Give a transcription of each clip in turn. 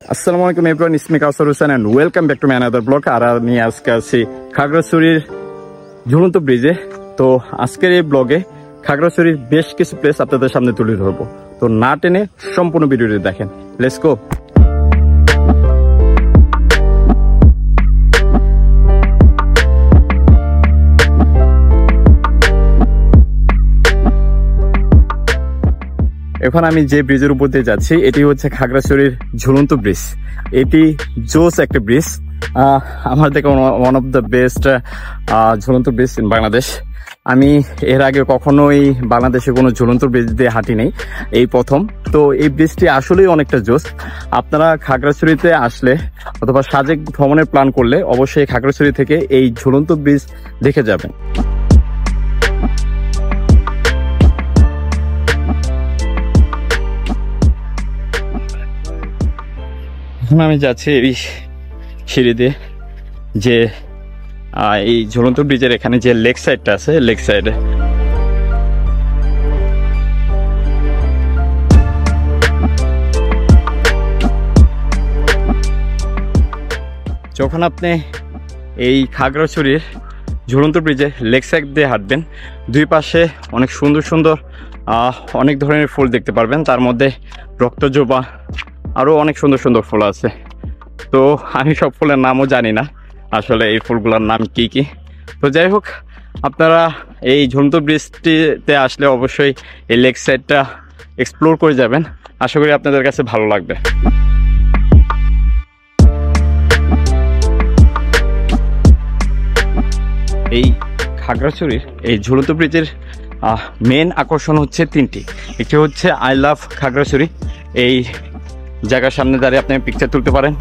আসসালামু আলাইকুম everyone, it's me Kausar Hossain and welcome back to my another blog. আর আমি আজকে আছি খাগড়াছড়ির ঝুলন্ত ব্রিজে। তো আজকের এই ব্লগে খাগড়াছড়ির বেশ কিছু প্লেস আপনাদের সামনে তুলে ধরবো। তো না টেনে সম্পূর্ণ ভিডিওটি দেখেন। Let's go. এখন আমি যে ব্রিজের উপর দিয়ে যাচ্ছি এটি হচ্ছে খাগড়াছড়ির ঝুলন্ত ব্রিজ। এটি জোস একটা ব্রিজ, আমার দেখে ওয়ান অফ দ্য বেস্ট ঝুলন্ত ব্রিজ ইন বাংলাদেশ। আমি এর আগে কখনোই বাংলাদেশে কোনো ঝুলন্ত ব্রিজ দিয়ে হাঁটি নেই, এই প্রথম। তো এই ব্রিজটি আসলেই অনেকটা জোস। আপনারা খাগড়াছড়িতে আসলে অথবা সাজেক ভ্রমণের প্ল্যান করলে অবশ্যই খাগড়াছড়ি থেকে এই ঝুলন্ত ব্রিজ দেখে যাবেন। এখন আমি যাচ্ছি এই সিঁড়ি দিয়ে, যে এই ঝুলন্ত ব্রিজের এখানে যে লেক সাইডটা আছে, লেক সাইডে যখন আপনি এই খাগড়াছড়ির ঝুলন্ত ব্রিজে লেক সাইড দিয়ে হাঁটবেন, দুই পাশে অনেক সুন্দর সুন্দর অনেক ধরনের ফুল দেখতে পারবেন। তার মধ্যে রক্তজবা, আরও অনেক সুন্দর সুন্দর ফুল আছে। তো আমি সব ফুলের নামও জানি না আসলে এই ফুলগুলোর নাম কি কি। তো যাই হোক, আপনারা এই ঝুলন্ত ব্রিজটিতে আসলে অবশ্যই এই লেক সাইডটা এক্সপ্লোর করে যাবেন। আশা করি আপনাদের কাছে ভালো লাগবে। এই খাগড়াছড়ির এই ঝুলন্ত ব্রিজের মেন আকর্ষণ হচ্ছে তিনটি। একটি হচ্ছে আই লাভ খাগড়াছড়ি, এই জায়গার সামনে দাঁড়িয়ে আপনি পিকচার তুলতে পারেন।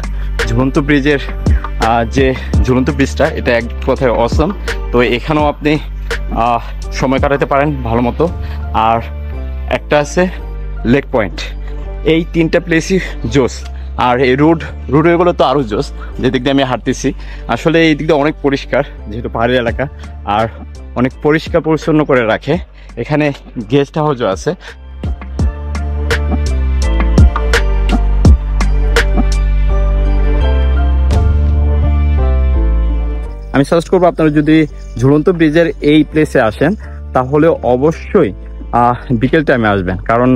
ঝুলন্ত ব্রিজের যে ঝুলন্ত ব্রিজটা, এটা এক কথায় অসম। তো এখানেও আপনি সময় কাটাতে পারেন ভালো মতো। আর একটা আছে লেক পয়েন্ট। এই তিনটা প্লেসই জোস। আর এই রোডগুলো তো আরও জোস, যে দিক দিয়ে আমি হাঁটতেছি। আসলে এই দিক দিয়ে অনেক পরিষ্কার, যেহেতু পাহাড়ি এলাকা, আর অনেক পরিষ্কার পরিচ্ছন্ন করে রাখে। এখানে গেস্ট হাউসও আছে। আমি সাজেস্ট করবো, আপনারা যদি ঝুলন্ত ব্রিজের এই প্লেসে আসেন তাহলে অবশ্যই বিকেল টাইমে আসবেন, কারণ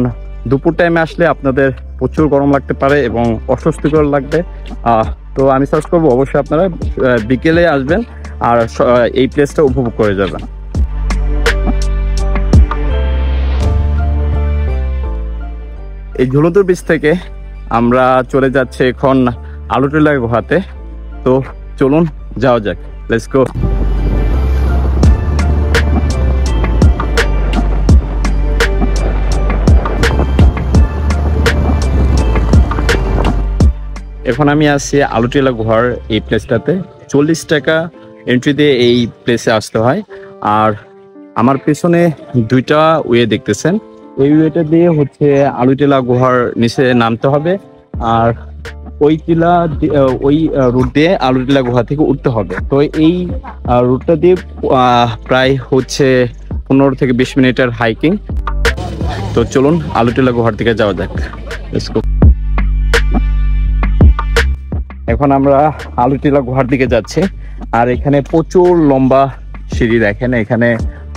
দুপুর টাইমে আসলে আপনাদের প্রচুর গরম লাগতে পারে এবং অস্বস্তিকর লাগবে। তো আমি সাজেস্ট করবো অবশ্যই আপনারা বিকেলে আসবেন আর এই প্লেসটা উপভোগ করে যাবেন। এই ঝুলন্ত ব্রিজ থেকে আমরা চলে যাচ্ছি এখন আলুটিলা গুহাতে। তো চলুন যাওয়া যাক, লেটস গো। এখন আমি আছি আলুটিলা গুহার এই প্লেসটাতে। 40 টাকা এন্ট্রি দিয়ে এই প্লেসে আসতে হয়। আর আমার পেছনে দুইটা ওয়ে দেখতেছেন, এই ওয়েটা দিয়ে হচ্ছে আলুটিলা গুহার নিচে নামতে হবে। আর ওই রুট দিয়ে আলুটিলা গুহা থেকে উঠতে হবে। তো এই রুটটা দিয়ে প্রায় হচ্ছে 15 থেকে 20 মিনিটের হাইকিং। তো চলুন আলুটিলা গুহার দিকে যাওয়া যাক। এখন আমরা আলুটিলা গুহার দিকে যাচ্ছি। আর এখানে প্রচুর লম্বা সিঁড়ি, দেখেন এখানে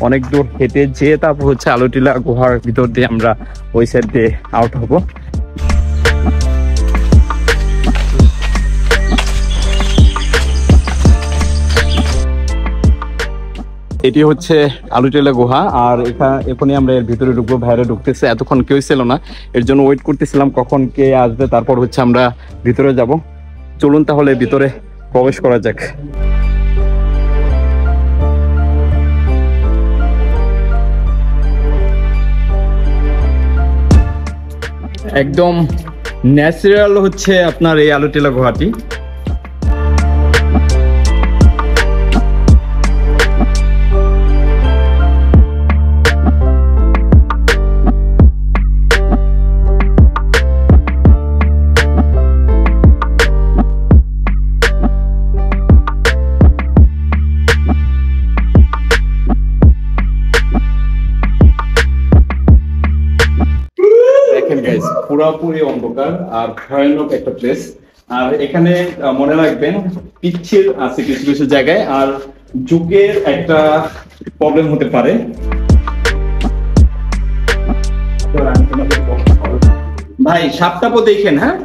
অনেক দূর হেঁটে যেয়ে তারপর হচ্ছে আলুটিলা গুহার ভিতর দিয়ে আমরা ওই সাইড দিয়ে আউট হব। এটি হচ্ছে আলুটিলা গুহা। আর এখনই আমরা এর ভিতরে ঢুকবো। বাইরে ঢুকতেছে, এতক্ষণ কেউ ছিল না, এর জন্য ওয়েট করতেছিলাম কখন কে আসবে, তারপর হচ্ছে আমরা ভিতরে যাব। চলুন তাহলে ভিতরে প্রবেশ করা যাক। একদম ন্যাচারাল হচ্ছে আপনার এই আলুটিলা গুহাটি। পুরো পুরোপুরি অন্ধকার আর ভয়ানক একটা প্লেস। আর এখানে মনে রাখবেন পিচ্ছিল আছে কিছু কিছু জায়গায়, আর যুগের একটা প্রবলেম হতে পারে। ভাই সাপটাপও দেখেন, হ্যাঁ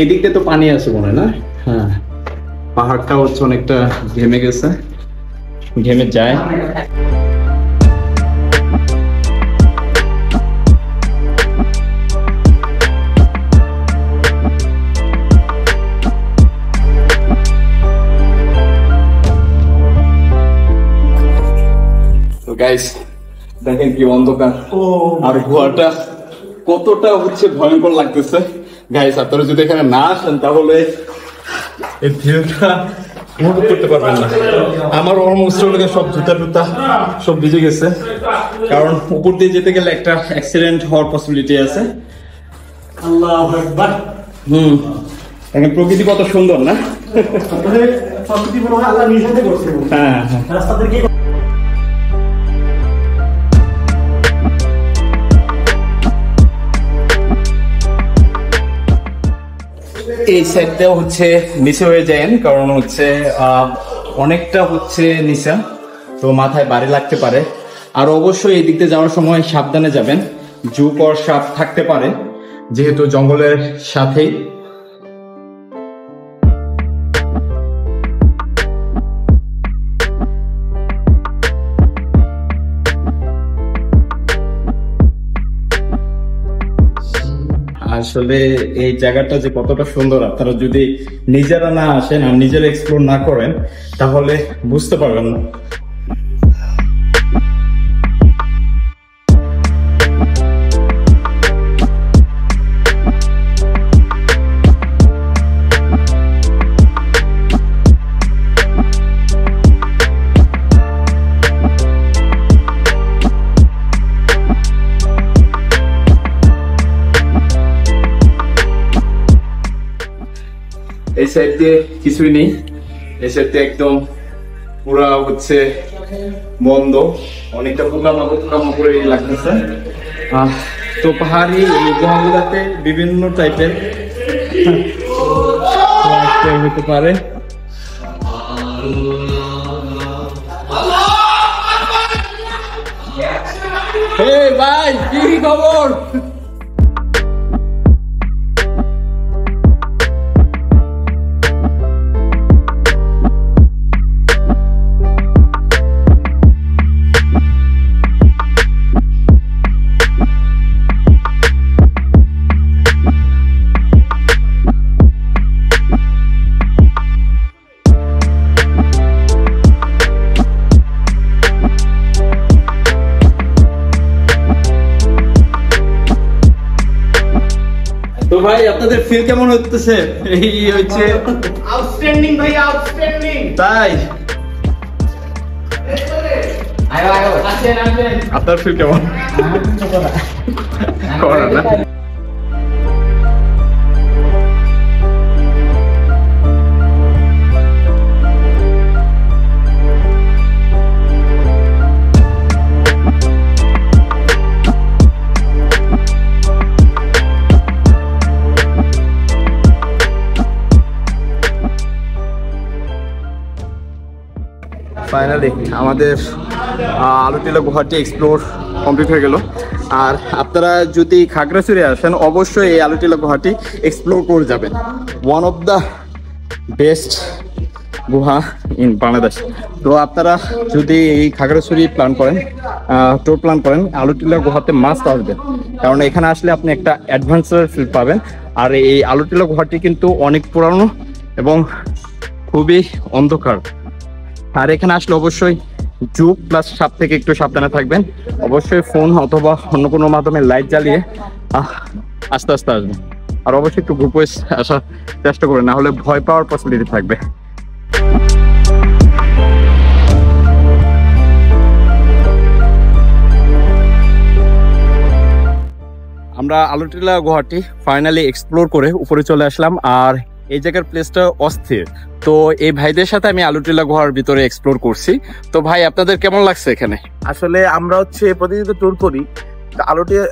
এই দিকটা তো পানি আছে মনে হয় না? হ্যাঁ, পাহাড়টা হচ্ছে অনেকটা ঘেমে গেছে, ঘেমে যায়। তো গাইস দেখেন কি অন্ধকার, আর গুহাটা কতটা হচ্ছে ভয়ঙ্কর লাগতেছে। গাইস আপনারা যদি এখানে না আসেন তাহলে এই ভিউটা উপভোগ করতে পারবেন না। আমার অলমোস্ট সব জুতা টুতা সব ভিজে গেছে, কারণ উপর দিয়ে যেতে গেলে একটা অ্যাক্সিডেন্ট হওয়ার পসিবিলিটি আছে। আল্লাহু আকবার। এখানে প্রকৃতি কত সুন্দর না? প্রকৃতি মনে হয় আল্লাহ নিজে করছে। হ্যাঁ রাস্তাতে কি এই সাইডটাও হচ্ছে নিচে হয়ে যায়, কারণ হচ্ছে অনেকটা হচ্ছে নিচা, তো মাথায় বাড়ি লাগতে পারে। আর অবশ্যই এই দিকতে যাওয়ার সময় সাবধানে যাবেন, জুকর সাপ থাকতে পারে যেহেতু জঙ্গলের সাথেই। আসলে এই জায়গাটা যে কতটা সুন্দর, আপনারা যদি নিজেরা না আসেন আর নিজেরা এক্সপ্লোর না করেন তাহলে বুঝতে পারবেন না। এই সাইড দিয়ে কিছুই নেই, এই সাইড দিয়ে একদম পুরা হচ্ছে বন্ধ, অনেকটা পোকামাকড় করে লাগতেছে। তো পাহাড়ি এই গুহাগুলাতে বিভিন্ন টাইপের হতে পারে। ভাই কি খবর? তো ভাই আপনাদের ফিল কেমন হচ্ছে? এই হচ্ছে আউটস্ট্যান্ডিং ভাই, আউটস্ট্যান্ডিং। তাই আপনার ফিল কেমন? ফাইনালি আমাদের আলুটিলা গুহাটি এক্সপ্লোর কমপ্লিট হয়ে গেল। আর আপনারা যদি খাগড়াছড়ি আসেন অবশ্যই এই আলুটিলা গুহাটি এক্সপ্লোর করে যাবেন। ওয়ান অফ দ্য বেস্ট গুহা ইন বাংলাদেশ। তো আপনারা যদি এই খাগড়াছড়ি প্ল্যান করেন, ট্যুর প্ল্যান করেন, আলুটিলা গুহাতে মাস্ট আসবেন, কারণ এখানে আসলে আপনি একটা অ্যাডভেঞ্চার ফিল পাবেন। আর এই আলুটিলা গুহাটি কিন্তু অনেক পুরানো এবং খুবই অন্ধকার। আর এখানে আসলে অবশ্যই জুক প্লাস সাপ থেকে একটু সাবধানে থাকবেন। অবশ্যই ফোন অথবা অন্য কোনো মাধ্যমে লাইট জ্বালিয়ে আস্তে আস্তে আসবেন। আর অবশ্যই একটু গ্রুপ ওয়াইজ আসার চেষ্টা করবেন, না হলে ভয় পাওয়ার পসিবিলিটি থাকবে। আমরা আলুটিলা গুহাটি ফাইনালি এক্সপ্লোর করে উপরে চলে আসলাম। আর এই জায়গার প্লেসটা অস্থির। তো এই ভাইদের সাথে আমি আলুটিলা গুহার ভিতরে এক্সপ্লোর করছি। তো ভাই আপনাদের কেমন লাগছে এখানে? আসলে আমরা প্রতিদিন ট্যুর করি,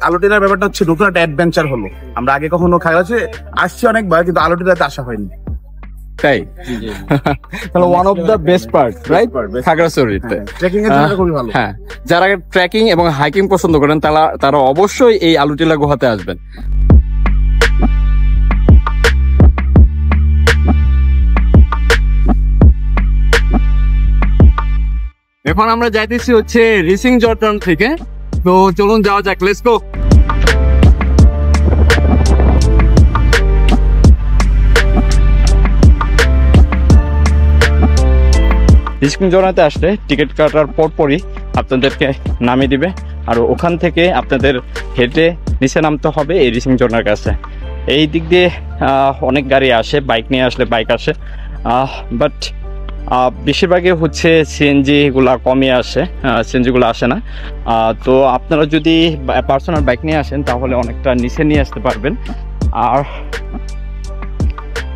আলুটিলার ব্যাপারটা হচ্ছে নতুন একটা অ্যাডভেঞ্চার হলো। আমরা আগে কখনো খাগড়াছড়ি আসছি অনেকবার, কিন্তু আলুটিলাতে আসা হয়নি। তাই তাহলে one of the best part, right? খাগড়াছড়িতে ট্রেকিং এর জন্য খুবই ভালো। হ্যাঁ, যারা ট্রেকিং এবং হাইকিং পছন্দ করেন তারা অবশ্যই এই আলুটিলা গুহাতে আসবেন। এখন আমরা যাইতেছি হচ্ছে রিসিং জর্ডান থেকে। তো চলুন যাওয়া যাক, লেটস গো। রিসিং জর্ডানে আসলে টিকিট কাটার পরপরই আপনাদেরকে নামিয়ে দিবে, আর ওখান থেকে আপনাদের হেঁটে নিচে নামতে হবে এই রিসিং জর্ডানের কাছে। এই দিক দিয়ে অনেক গাড়ি আসে, বাইক নিয়ে আসলে বাইক আসে, বাট বেশিরভাগই হচ্ছে সিএনজিগুলো কমই আসে, সিএনজিগুলো আসে না। তো আপনারা যদি পার্সোনাল বাইক নিয়ে আসেন তাহলে অনেকটা নিচে নিয়ে আসতে পারবেন। আর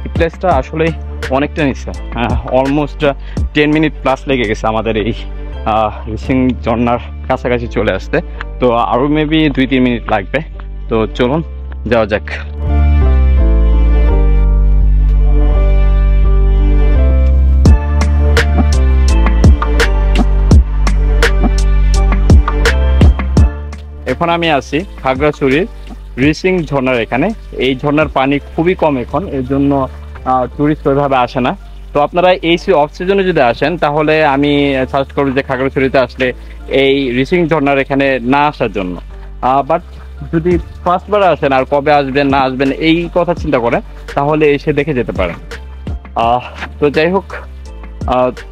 এই প্লেসটা আসলে অনেকটা নিচে, অলমোস্ট 10 মিনিট প্লাস লেগে গেছে আমাদের এই রিসিং ঝর্ণার কাছাকাছি চলে আসতে। তো আরও মেবি 2-3 মিনিট লাগবে। তো চলুন যাওয়া যাক। এখন আমি আছি খাগড়াছড়ির রিসিং ঝর্ণার এখানে। এই ঝর্ণার পানি খুবই কম এখন, এর জন্য টুরিস্ট ওইভাবে আসে না। তো আপনারা এই অফ সিজনে যদি আসেন তাহলে আমি সাজেস্ট করব যে খাগড়াছড়িতে আসলে এই রিসিং ঝর্ণার এখানে না আসার জন্য। বাট যদি ফার্স্টবার আসেন আর কবে আসবেন না আসবেন এই কথা চিন্তা করেন তাহলে এসে দেখে যেতে পারেন। তো যাই হোক,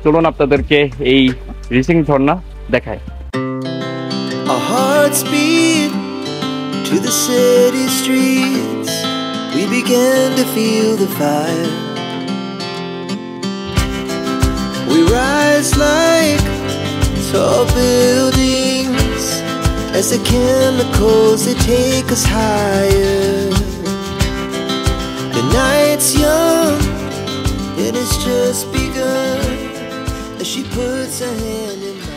চলুন আপনাদেরকে এই রিসিং ঝর্ণা দেখায়। Our hearts beat to the city streets. We began to feel the fire. We rise like tall buildings as the chemicals they take us higher. The night's young and it's just begun as she puts her hand in mine.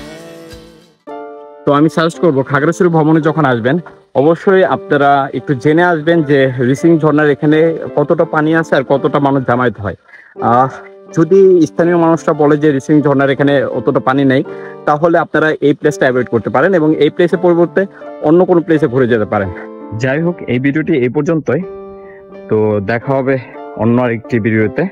তো আমি suggest করবো খাগড়াছড়ি ভ্রমণে যখন আসবেন অবশ্যই আপনারা একটু জেনে আসবেন যে রিসিং ঝর্ণার এখানে কতটা পানি আছে আর কতটা মানুষ জামায়াত হয়। যদি স্থানীয় মানুষরা বলে যে রিসিং ঝর্ণার এখানে অতটা পানি নেই তাহলে আপনারা এই প্লেসটা অ্যাভয়েড করতে পারেন এবং এই প্লেসের পরিবর্তে অন্য কোনো প্লেসে ঘুরে যেতে পারেন। যাই হোক, এই ভিডিওটি এই পর্যন্তই। তো দেখা হবে অন্য আরেকটি ভিডিওতে।